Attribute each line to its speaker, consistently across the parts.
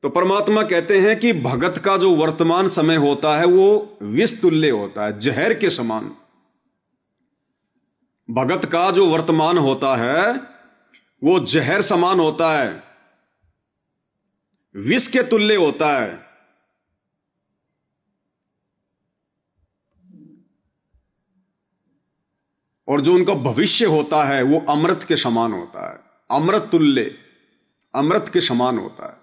Speaker 1: तो परमात्मा कहते हैं कि भगत का जो वर्तमान समय होता है वो विष तुल्य होता है, जहर के समान। भगत का जो वर्तमान होता है वो जहर समान होता है, विष के तुल्य होता है। और जो उनका भविष्य होता है वो अमृत के समान होता है, अमृत तुल्य, अमृत के समान होता है।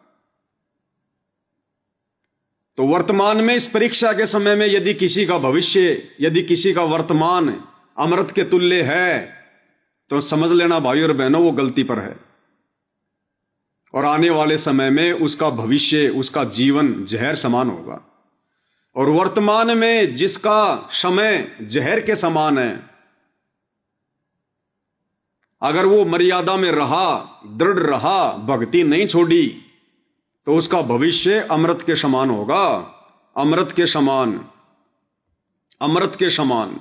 Speaker 1: तो वर्तमान में इस परीक्षा के समय में यदि किसी का भविष्य, यदि किसी का वर्तमान अमृत के तुल्य है तो समझ लेना भाई और बहनों वो गलती पर है। और आने वाले समय में उसका भविष्य, उसका जीवन जहर समान होगा। और वर्तमान में जिसका समय जहर के समान है, अगर वो मर्यादा में रहा, दृढ़ रहा, भक्ति नहीं छोड़ी, तो उसका भविष्य अमृत के समान होगा, अमृत के समान, अमृत के समान।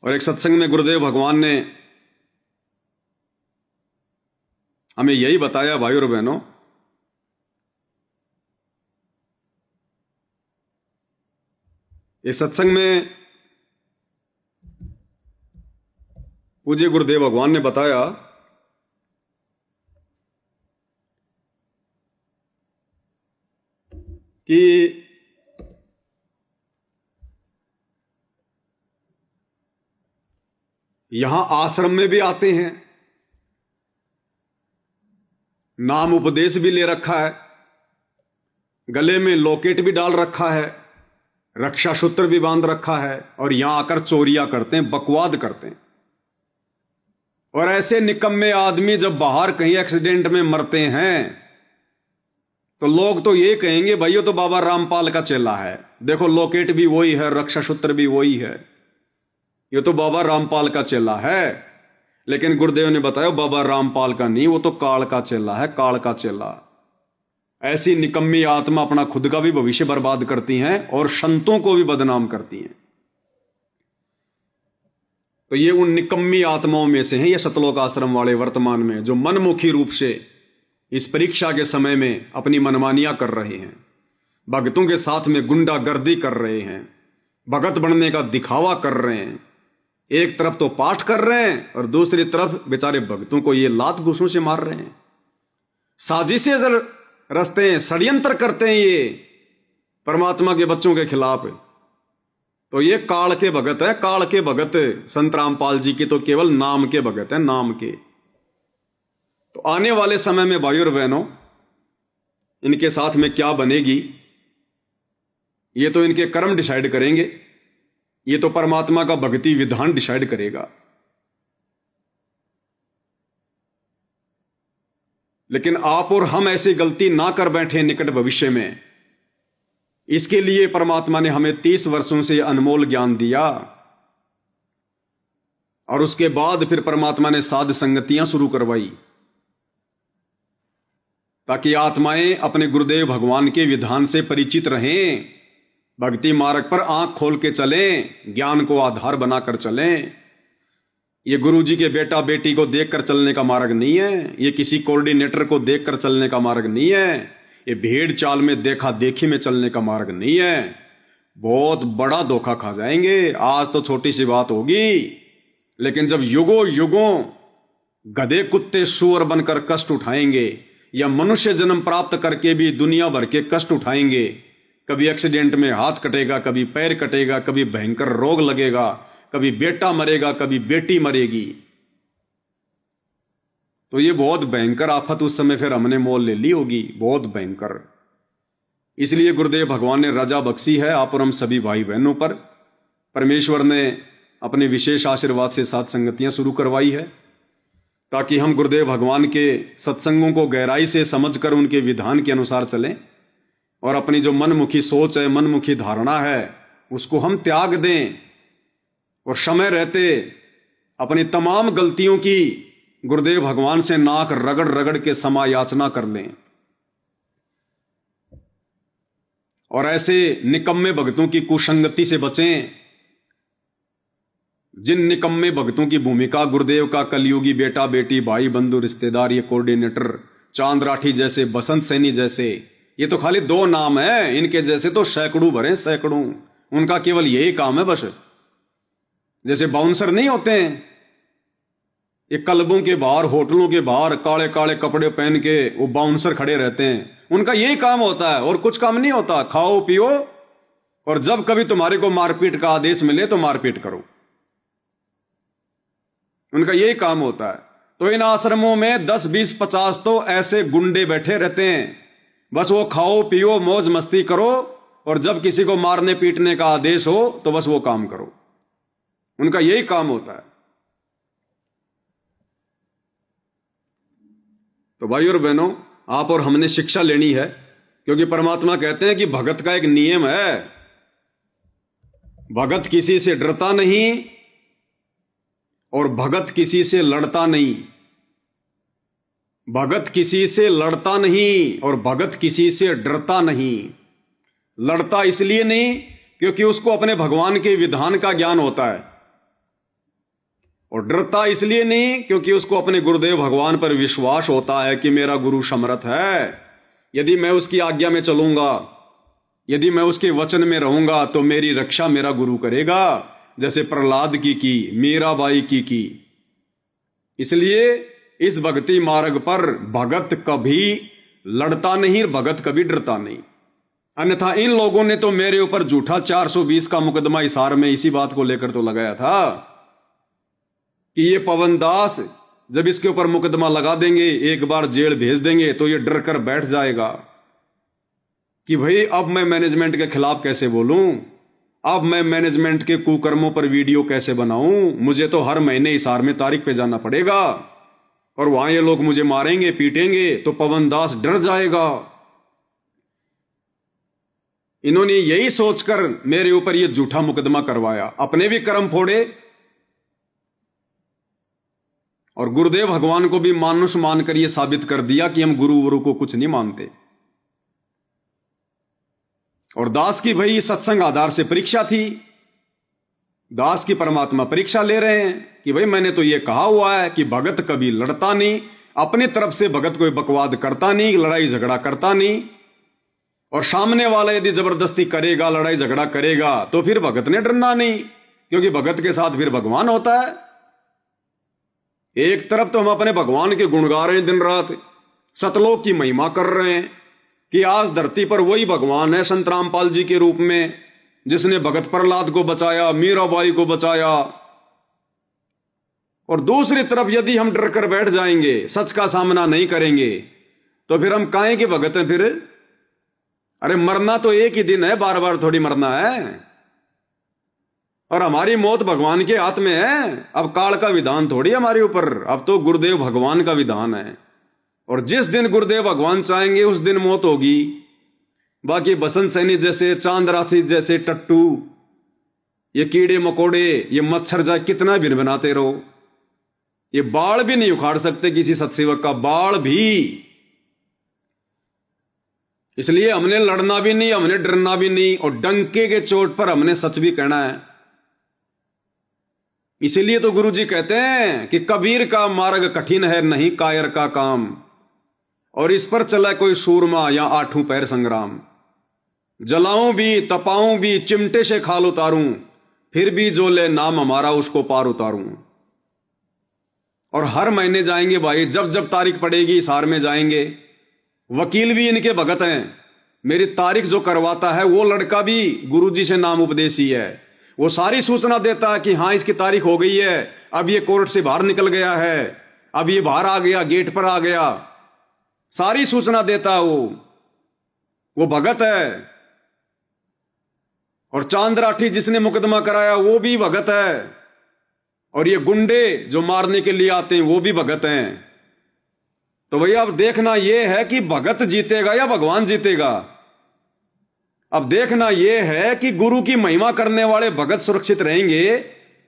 Speaker 1: और एक सत्संग में गुरुदेव भगवान ने हमें यही बताया भाई और बहनों, इस सत्संग में पूज्य गुरुदेव भगवान ने बताया कि यहां आश्रम में भी आते हैं, नाम उपदेश भी ले रखा है, गले में लॉकेट भी डाल रखा है, रक्षा सूत्र भी बांध रखा है, और यहां आकर चोरियां करते हैं, बकवाद करते हैं। और ऐसे निकम्मे आदमी जब बाहर कहीं एक्सीडेंट में मरते हैं तो लोग तो ये कहेंगे भाई ये तो बाबा रामपाल का चेला है, देखो लॉकेट भी वही है, रक्षा सूत्र भी वही है, ये तो बाबा रामपाल का चेला है। लेकिन गुरुदेव ने बताया बाबा रामपाल का नहीं, वो तो काल का चेला है, काल का चेला। ऐसी निकम्मी आत्मा अपना खुद का भी भविष्य बर्बाद करती हैं और संतों को भी बदनाम करती हैं। तो ये उन निकम्मी आत्माओं में से हैं ये सतलोक आश्रम वाले वर्तमान में, जो मनमुखी रूप से इस परीक्षा के समय में अपनी मनमानियां कर रहे हैं, भगतों के साथ में गुंडागर्दी कर रहे हैं, भगत बनने का दिखावा कर रहे हैं। एक तरफ तो पाठ कर रहे हैं और दूसरी तरफ बेचारे भक्तों को ये लात घूसों से मार रहे हैं, साजिशें रचते हैं, षड्यंत्र करते हैं ये परमात्मा के बच्चों के खिलाफ। तो ये काल के भगत है, काल के भगत। संत रामपाल जी की तो केवल नाम के भगत है, नाम के। तो आने वाले समय में भाई और बहनों इनके साथ में क्या बनेगी ये तो इनके कर्म डिसाइड करेंगे, ये तो परमात्मा का भक्ति विधान डिसाइड करेगा। लेकिन आप और हम ऐसी गलती ना कर बैठे निकट भविष्य में, इसके लिए परमात्मा ने हमें 30 वर्षों से अनमोल ज्ञान दिया। और उसके बाद फिर परमात्मा ने साध संगतियां शुरू करवाई ताकि आत्माएं अपने गुरुदेव भगवान के विधान से परिचित रहें, भक्ति मार्ग पर आंख खोल के चलें, ज्ञान को आधार बनाकर चलें। ये गुरु जी के बेटा बेटी को देखकर चलने का मार्ग नहीं है, ये किसी कोऑर्डिनेटर को देखकर चलने का मार्ग नहीं है, ये भेड़ चाल में देखा देखी में चलने का मार्ग नहीं है। बहुत बड़ा धोखा खा जाएंगे। आज तो छोटी सी बात होगी, लेकिन जब युगों युगों गधे कुत्ते सुअर बनकर कष्ट उठाएंगे या मनुष्य जन्म प्राप्त करके भी दुनिया भर के कष्ट उठाएंगे, कभी एक्सीडेंट में हाथ कटेगा, कभी पैर कटेगा, कभी भयंकर रोग लगेगा, कभी बेटा मरेगा, कभी बेटी मरेगी, तो ये बहुत भयंकर आफत उस समय फिर हमने मोल ले ली होगी, बहुत भयंकर। इसलिए गुरुदेव भगवान ने रजा बख्शी है आप और हम सभी भाई बहनों पर। परमेश्वर ने अपने विशेष आशीर्वाद से साथ संगतियां शुरू करवाई है ताकि हम गुरुदेव भगवान के सत्संगों को गहराई से समझकर उनके विधान के अनुसार चलें और अपनी जो मनमुखी सोच है, मनमुखी धारणा है, उसको हम त्याग दें और समय रहते अपनी तमाम गलतियों की गुरुदेव भगवान से नाक रगड़ रगड़ के क्षमा याचना कर लें और ऐसे निकम्मे भक्तों की कुसंगति से बचें जिन निकम्मे भक्तों की भूमिका गुरुदेव का कलयुगी बेटा बेटी भाई बंधु रिश्तेदार ये कोऑर्डिनेटर चांद राठी जैसे बसंत सैनी जैसे, ये तो खाली दो नाम है, इनके जैसे तो सैकड़ों भरे सैकड़ों। उनका केवल यही काम है बस। जैसे बाउंसर नहीं होते हैं, ये क्लबों के बाहर होटलों के बाहर काले काले कपड़े पहन के वो बाउंसर खड़े रहते हैं, उनका यही काम होता है और कुछ काम नहीं होता। खाओ पियो और जब कभी तुम्हारे को मारपीट का आदेश मिले तो मारपीट करो, उनका यही काम होता है। तो इन आश्रमों में 10 20 50 तो ऐसे गुंडे बैठे रहते हैं, बस वो खाओ पियो मौज मस्ती करो और जब किसी को मारने पीटने का आदेश हो तो बस वो काम करो, उनका यही काम होता है। तो भाई और बहनों, आप और हमने शिक्षा लेनी है, क्योंकि परमात्मा कहते हैं कि भगत का एक नियम है, भगत किसी से डरता नहीं और भगत किसी से लड़ता नहीं। भगत किसी से लड़ता नहीं और भगत किसी से डरता नहीं। लड़ता इसलिए नहीं क्योंकि उसको अपने भगवान के विधान का ज्ञान होता है, और डरता इसलिए नहीं क्योंकि उसको अपने गुरुदेव भगवान पर विश्वास होता है कि मेरा गुरु समर्थ है, यदि मैं उसकी आज्ञा में चलूंगा, यदि मैं उसके वचन में रहूंगा तो मेरी रक्षा मेरा गुरु करेगा, जैसे प्रहलाद की मीराबाई की। इसलिए इस भक्ति मार्ग पर भगत कभी लड़ता नहीं, भगत कभी डरता नहीं। अन्यथा इन लोगों ने तो मेरे ऊपर झूठा 420 का मुकदमा हिसार में इसी बात को लेकर तो लगाया था कि ये पवन दास जब इसके ऊपर मुकदमा लगा देंगे, एक बार जेल भेज देंगे तो ये डर कर बैठ जाएगा कि भाई अब मैं मैनेजमेंट के खिलाफ कैसे बोलूं, अब मैं मैनेजमेंट के कुकर्मों पर वीडियो कैसे बनाऊं, मुझे तो हर महीने हिसार में तारीख पे जाना पड़ेगा और वहां ये लोग मुझे मारेंगे पीटेंगे, तो पवन दास डर जाएगा। इन्होंने यही सोचकर मेरे ऊपर ये झूठा मुकदमा करवाया, अपने भी कर्म फोड़े और गुरुदेव भगवान को भी मानुष मानकर यह साबित कर दिया कि हम गुरु गुरु को कुछ नहीं मानते। और दास की भाई सत्संग आधार से परीक्षा थी, दास की परमात्मा परीक्षा ले रहे हैं कि भाई मैंने तो ये कहा हुआ है कि भगत कभी लड़ता नहीं, अपनी तरफ से भगत कोई बकवाद करता नहीं, लड़ाई झगड़ा करता नहीं, और सामने वाला यदि जबरदस्ती करेगा, लड़ाई झगड़ा करेगा तो फिर भगत ने डरना नहीं, क्योंकि भगत के साथ फिर भगवान होता है। एक तरफ तो हम अपने भगवान के गुण गा रहे हैं दिन रात, सतलोक की महिमा कर रहे हैं कि आज धरती पर वही भगवान है संत रामपाल जी के रूप में, जिसने भगत प्रहलाद को बचाया, मीराबाई को बचाया। और दूसरी तरफ यदि हम डर कर बैठ जाएंगे, सच का सामना नहीं करेंगे, तो फिर हम काहे के भगत हैं फिर? अरे मरना तो एक ही दिन है, बार बार थोड़ी मरना है, और हमारी मौत भगवान के हाथ में है। अब काल का विधान थोड़ी हमारे ऊपर, अब तो गुरुदेव भगवान का विधान है, और जिस दिन गुरुदेव भगवान चाहेंगे उस दिन मौत होगी। बाकी बसंत सैनी जैसे, चांद राठी जैसे टट्टू, ये कीड़े मकोड़े, ये मच्छर जाए कितना भी बनाते रहो, ये बाल भी नहीं उखाड़ सकते किसी सत्सेवक का, बाल भी। इसलिए हमने लड़ना भी नहीं, हमने डरना भी नहीं, और डंके के चोट पर हमने सच भी कहना है। इसीलिए तो गुरु जी कहते हैं कि कबीर का मार्ग कठिन है, नहीं कायर का काम, और इस पर चला कोई सूरमा या आठों पैर संग्राम। जलाऊं भी, तपाऊं भी, चिमटे से खाल उतारूं, फिर भी जो ले नाम हमारा उसको पार उतारूं। और हर महीने जाएंगे भाई, जब जब तारीख पड़ेगी हिसार में जाएंगे। वकील भी इनके भगत हैं, मेरी तारीख जो करवाता है वो लड़का भी गुरुजी से नाम उपदेशी है, वो सारी सूचना देता है कि हाँ इसकी तारीख हो गई है, अब ये कोर्ट से बाहर निकल गया है, अब ये बाहर आ गया, गेट पर आ गया, सारी सूचना देता है वो भगत है। और चांद राठी जिसने मुकदमा कराया वो भी भगत है, और ये गुंडे जो मारने के लिए आते हैं वो भी भगत हैं। तो भैया अब देखना यह है कि भगत जीतेगा या भगवान जीतेगा। अब देखना यह है कि गुरु की महिमा करने वाले भगत सुरक्षित रहेंगे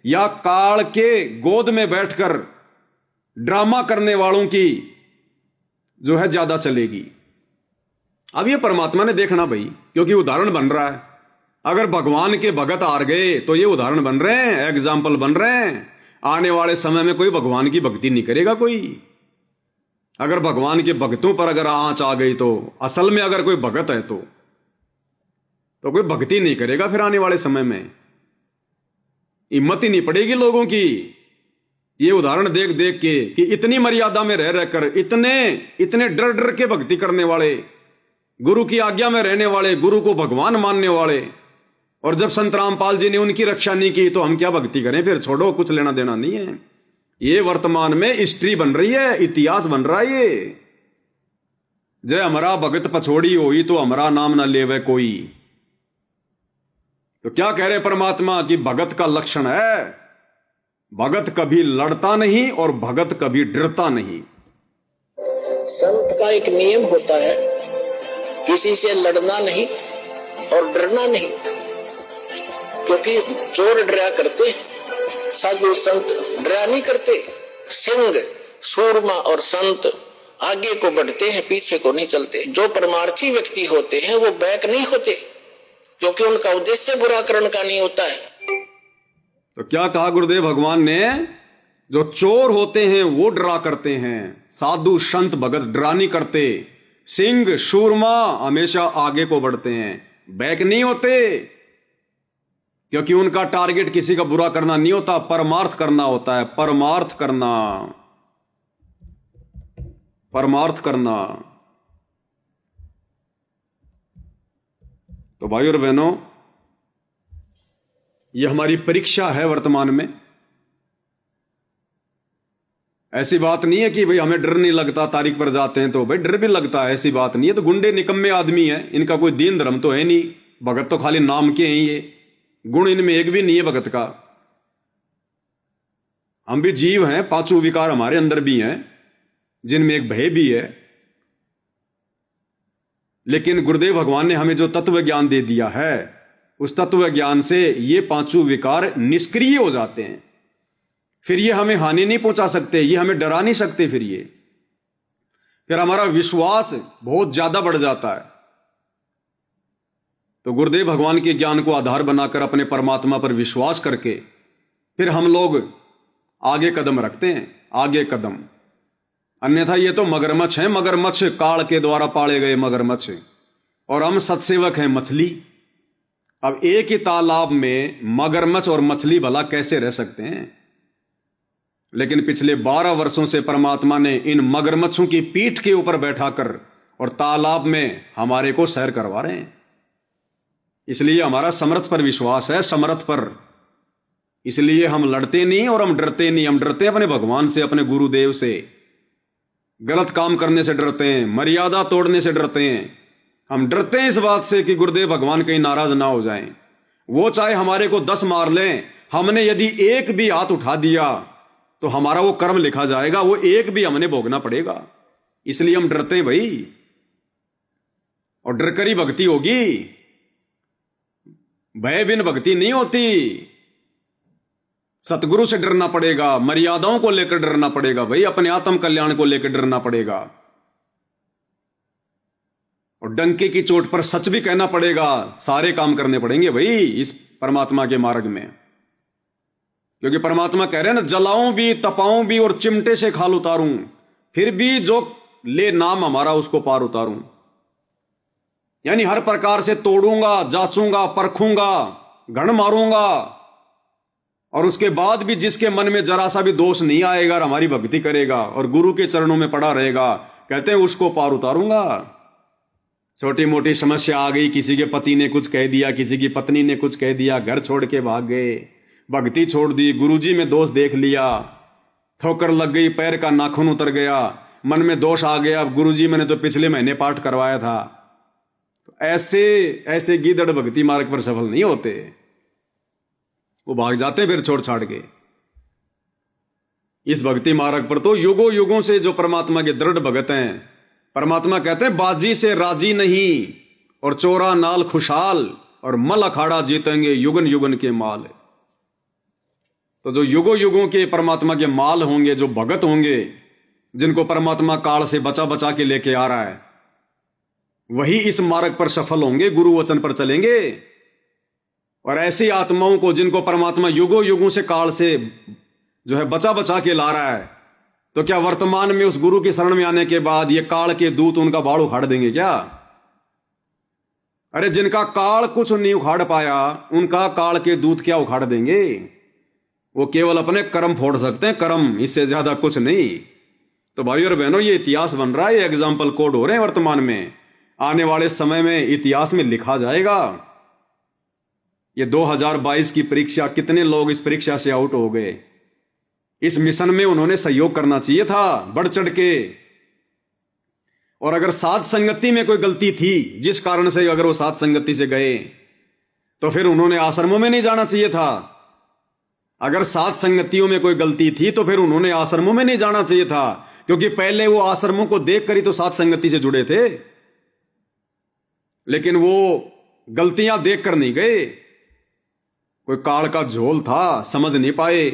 Speaker 1: या काल के गोद में बैठकर ड्रामा करने वालों की जो है ज्यादा चलेगी। अब यह परमात्मा ने देखना भाई, क्योंकि उदाहरण बन रहा है। अगर भगवान के भगत हार गए तो ये उदाहरण बन रहे हैं, एग्जाम्पल बन रहे हैं। आने वाले समय में कोई भगवान की भक्ति नहीं करेगा कोई। अगर भगवान के भक्तों पर अगर आंच आ गई तो असल में अगर कोई भगत है तो कोई भक्ति नहीं करेगा फिर आने वाले समय में। हिम्मत ही नहीं पड़ेगी लोगों की। ये उदाहरण देख देख के कि इतनी मर्यादा में रह रहकर इतने डर डर के भक्ति करने वाले, गुरु की आज्ञा में रहने वाले, गुरु को भगवान मानने वाले, और जब संत रामपाल जी ने उनकी रक्षा नहीं की तो हम क्या भक्ति करें फिर? छोड़ो, कुछ लेना देना नहीं है। ये वर्तमान में हिस्ट्री बन रही है, इतिहास बन रहा है ये। जय हमारा भगत पछोड़ी होई तो हमारा नाम ना लेवे कोई। तो क्या कह रहे परमात्मा कि भगत का लक्षण है, भगत कभी लड़ता नहीं और भगत कभी डरता नहीं।
Speaker 2: संत का एक नियम होता है, किसी से लड़ना नहीं और डरना नहीं, क्योंकि चोर डरा करते, साधु संत डरा नहीं करते। सिंह, सूरमा और संत आगे को बढ़ते हैं, पीछे को नहीं चलते। जो परमार्थी व्यक्ति होते हैं वो बैक नहीं होते, क्योंकि उनका उद्देश्य बुरा करने का नहीं होता है।
Speaker 1: तो क्या कहा गुरुदेव भगवान ने? जो चोर होते हैं वो डरा करते हैं, साधु संत भगत डरा नहीं करते। सिंह शूरमा हमेशा आगे को बढ़ते हैं, बैक नहीं होते, क्योंकि उनका टारगेट किसी का बुरा करना नहीं होता, परमार्थ करना होता है। परमार्थ करना, परमार्थ करना। तो भाई और बहनों, यह हमारी परीक्षा है वर्तमान में। ऐसी बात नहीं है कि भाई हमें डर नहीं लगता, तारीख पर जाते हैं तो भाई डर भी लगता है, ऐसी बात नहीं है। तो गुंडे निकम्मे आदमी है, इनका कोई दीन धर्म तो है नहीं। भगत तो खाली नाम के हैं, ये गुण इनमें एक भी नहीं है भगत का। हम भी जीव हैं, पांचों विकार हमारे अंदर भी हैं, जिनमें एक भय भी है। लेकिन गुरुदेव भगवान ने हमें जो तत्व ज्ञान दे दिया है, उस तत्व ज्ञान से ये पांचों विकार निष्क्रिय हो जाते हैं। फिर ये हमें हानि नहीं पहुंचा सकते, ये हमें डरा नहीं सकते। फिर हमारा विश्वास बहुत ज्यादा बढ़ जाता है। तो गुरुदेव भगवान के ज्ञान को आधार बनाकर अपने परमात्मा पर विश्वास करके फिर हम लोग आगे कदम रखते हैं, आगे कदम। अन्यथा ये तो मगरमच्छ हैं, मगरमच्छ, काल के द्वारा पाले गए मगरमच्छ, और हम सत्सेवक हैं, मछली। अब एक ही तालाब में मगरमच्छ और मछली भला कैसे रह सकते हैं? लेकिन पिछले 12 वर्षों से परमात्मा ने इन मगरमच्छों की पीठ के ऊपर बैठाकर और तालाब में हमारे को सैर करवा रहे हैं। इसलिए हमारा समर्थ पर विश्वास है, समर्थ पर। इसलिए हम लड़ते नहीं और हम डरते नहीं। हम डरते हैं अपने भगवान से, अपने गुरुदेव से। गलत काम करने से डरते हैं, मर्यादा तोड़ने से डरते हैं। हम डरते हैं इस बात से कि गुरुदेव भगवान कहीं नाराज ना हो जाएं। वो चाहे हमारे को 10 मार लें, हमने यदि एक भी हाथ उठा दिया तो हमारा वो कर्म लिखा जाएगा, वो एक भी हमने भोगना पड़ेगा। इसलिए हम डरते हैं भाई, और डरकर ही भक्ति होगी। भय बिन भक्ति नहीं होती। सतगुरु से डरना पड़ेगा, मर्यादाओं को लेकर डरना पड़ेगा भाई, अपने आत्म कल्याण को लेकर डरना पड़ेगा, और डंके की चोट पर सच भी कहना पड़ेगा। सारे काम करने पड़ेंगे भाई इस परमात्मा के मार्ग में। क्योंकि परमात्मा कह रहे हैं ना, जलाऊं भी, तपाऊं भी और चिमटे से खाल उतारूं, फिर भी जो ले नाम हमारा उसको पार उतारूं। यानी हर प्रकार से तोड़ूंगा, जांचूंगा, परखूंगा, घण मारूंगा, और उसके बाद भी जिसके मन में जरा सा भी दोष नहीं आएगा और हमारी भक्ति करेगा और गुरु के चरणों में पड़ा रहेगा, कहते हैं उसको पार उतारूंगा। छोटी मोटी समस्या आ गई, किसी के पति ने कुछ कह दिया, किसी की पत्नी ने कुछ कह दिया, घर छोड़ के भाग गए, भक्ति छोड़ दी, गुरुजी में दोष देख लिया, ठोकर लग गई, पैर का नाखून उतर गया, मन में दोष आ गया, अब गुरुजी मैंने तो पिछले महीने पाठ करवाया था। तो ऐसे गीदड़ भक्ति मार्ग पर सफल नहीं होते, वो भाग जाते फिर छोड़ छाड़ के। इस भक्ति मार्ग पर तो युगों युगों से जो परमात्मा के दृढ़ भगत हैं, परमात्मा कहते हैं बाजी से राजी नहीं और चोरा नाल खुशहाल, और मल अखाड़ा जीतेंगे युगन युगन के माल। तो जो युगों युगों के परमात्मा के माल होंगे, जो भगत होंगे, जिनको परमात्मा काल से बचा बचा के लेके आ रहा है, वही इस मार्ग पर सफल होंगे, गुरु वचन पर चलेंगे। और ऐसी आत्माओं को जिनको परमात्मा युगों युगों से काल से जो है बचा बचा के ला रहा है, तो क्या वर्तमान में उस गुरु की शरण में आने के बाद ये काल के दूत उनका बाड़ उखाड़ देंगे क्या? अरे जिनका काल कुछ नहीं उखाड़ पाया, उनका काल के दूत क्या उखाड़ देंगे? वो केवल अपने कर्म फोड़ सकते हैं, कर्म, इससे ज्यादा कुछ नहीं। तो भाइयों और बहनों, ये इतिहास बन रहा है, ये एग्जाम्पल कोड हो रहे हैं वर्तमान में। आने वाले समय में इतिहास में लिखा जाएगा। ये 2022 की परीक्षा, कितने लोग इस परीक्षा से आउट हो गए। इस मिशन में उन्होंने सहयोग करना चाहिए था बढ़ चढ़ के। और अगर साथ संगति में कोई गलती थी, जिस कारण से अगर वो साथ संगति से गए, तो फिर उन्होंने आश्रमों में नहीं जाना चाहिए था। अगर साथ संगतियों में कोई गलती थी तो फिर उन्होंने आश्रमों में नहीं जाना चाहिए था, क्योंकि पहले वो आश्रमों को देख कर ही तो साथ संगति से जुड़े थे। लेकिन वो गलतियां देख कर नहीं गए, कोई काल का झोल था, समझ नहीं पाए,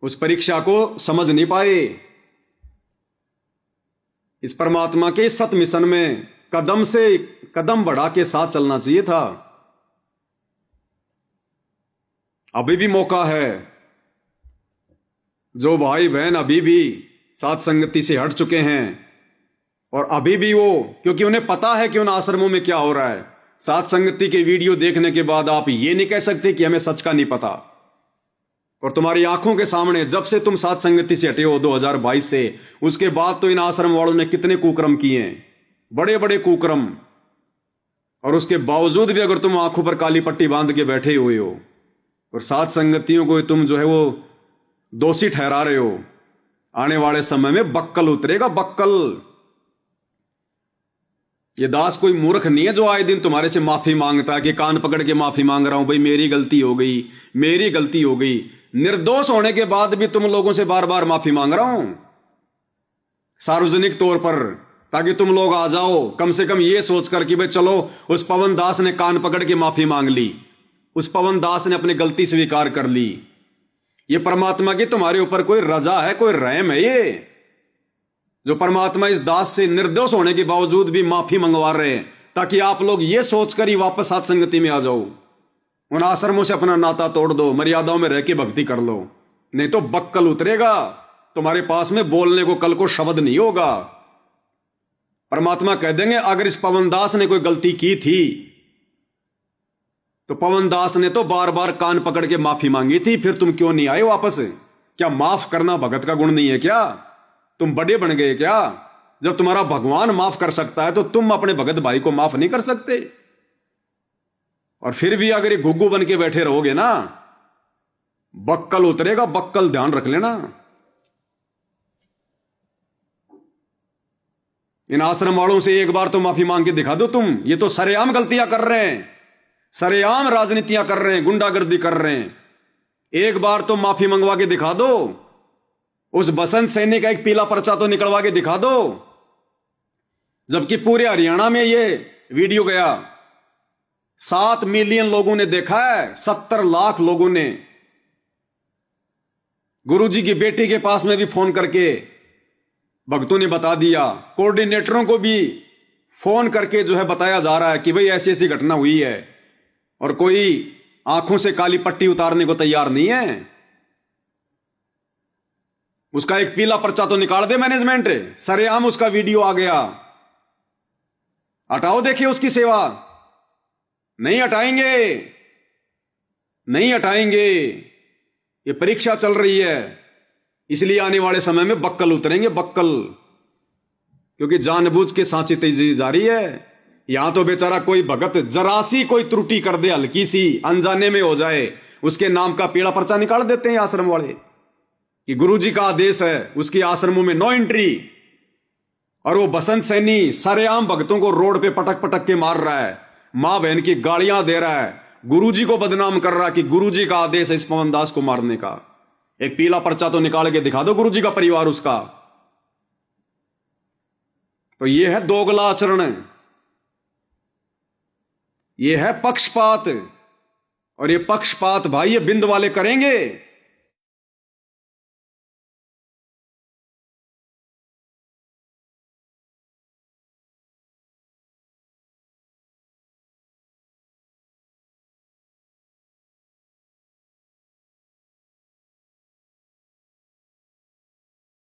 Speaker 1: उस परीक्षा को समझ नहीं पाए। इस परमात्मा के सत मिशन में कदम से कदम बढ़ा के साथ चलना चाहिए था। अभी भी मौका है। जो भाई बहन अभी भी साथ संगति से हट चुके हैं, और अभी भी वो, क्योंकि उन्हें पता है कि उन आश्रमों में क्या हो रहा है, साथ संगति के वीडियो देखने के बाद आप ये नहीं कह सकते कि हमें सच का नहीं पता। और तुम्हारी आंखों के सामने जब से तुम साथ संगति से हटे हो 2022 से, उसके बाद तो इन आश्रम वालों ने कितने कुकर्म किए हैं, बड़े बड़े कुकर्म। और उसके बावजूद भी अगर तुम आंखों पर काली पट्टी बांध के बैठे हुए हो और साथ संगतियों को तुम जो है वो दोषी ठहरा रहे हो, आने वाले समय में बक्कल उतरेगा, बक्कल। ये दास कोई मूर्ख नहीं है जो आए दिन तुम्हारे से माफी मांगता है कि कान पकड़ के माफी मांग रहा हूं भाई, मेरी गलती हो गई, मेरी गलती हो गई। निर्दोष होने के बाद भी तुम लोगों से बार बार माफी मांग रहा हूं सार्वजनिक तौर पर, ताकि तुम लोग आ जाओ कम से कम ये सोचकर कि भाई चलो उस पवन दास ने कान पकड़ के माफी मांग ली, उस पवन दास ने अपनी गलती स्वीकार कर ली। ये परमात्मा की तुम्हारे ऊपर कोई रजा है, कोई रहम है ये, जो परमात्मा इस दास से निर्दोष होने के बावजूद भी माफी मंगवा रहे हैं, ताकि आप लोग ये सोचकर ही वापस साथ संगति में आ जाओ। उन आश्रमों से अपना नाता तोड़ दो, मर्यादाओं में रह के भक्ति कर लो, नहीं तो बक्कल उतरेगा तुम्हारे पास में। बोलने को कल को शब्द नहीं होगा। परमात्मा कह देंगे अगर इस पवन दास ने कोई गलती की थी तो पवन दास ने तो बार बार कान पकड़ के माफी मांगी थी, फिर तुम क्यों नहीं आए वापस? क्या माफ करना भगत का गुण नहीं है क्या? तुम बड़े बन गए क्या? जब तुम्हारा भगवान माफ कर सकता है तो तुम अपने भगत भाई को माफ नहीं कर सकते? और फिर भी अगर ये गुग्गू बन के बैठे रहोगे ना, बक्कल उतरेगा, बक्कल, ध्यान रख लेना। इन आश्रम वालों से एक बार तो माफी मांग के दिखा दो तुम। ये तो सरेआम गलतियां कर रहे हैं, सरेआम राजनीतियां कर रहे हैं, गुंडागर्दी कर रहे हैं। एक बार तो माफी मंगवा के दिखा दो। उस बसंत सैनी का एक पीला पर्चा तो निकलवा के दिखा दो। जबकि पूरे हरियाणा में ये वीडियो गया, 7 मिलियन लोगों ने देखा है, 70 लाख लोगों ने। गुरुजी की बेटी के पास में भी फोन करके भक्तों ने बता दिया, कोऑर्डिनेटरों को भी फोन करके जो है बताया जा रहा है कि भाई ऐसी ऐसी घटना हुई है, और कोई आंखों से काली पट्टी उतारने को तैयार नहीं है। उसका एक पीला पर्चा तो निकाल दे मैनेजमेंट, सरेआम उसका वीडियो आ गया। हटाओ, देखिए उसकी सेवा। नहीं हटाएंगे, नहीं हटाएंगे। ये परीक्षा चल रही है, इसलिए आने वाले समय में बक्कल उतरेंगे, बक्कल। क्योंकि जानबूझ के सांची तेजी जारी है। यहां तो बेचारा कोई भगत जरा सी कोई त्रुटि कर दे, हल्की सी अनजाने में हो जाए, उसके नाम का पीला पर्चा निकाल देते हैं आश्रम वाले कि गुरुजी का आदेश है, उसकी आश्रमों में नो एंट्री। और वो बसंत सैनी सरेआम भक्तों को रोड पे पटक पटक के मार रहा है, मां बहन की गालियां दे रहा है, गुरुजी को बदनाम कर रहा है कि गुरुजी का आदेश है इस पवन दास को मारने का। एक पीला पर्चा तो निकाल के दिखा दो गुरुजी का परिवार उसका। तो ये है दोगला आचरण, ये है पक्षपात। और ये पक्षपात भाई ये बिंद वाले करेंगे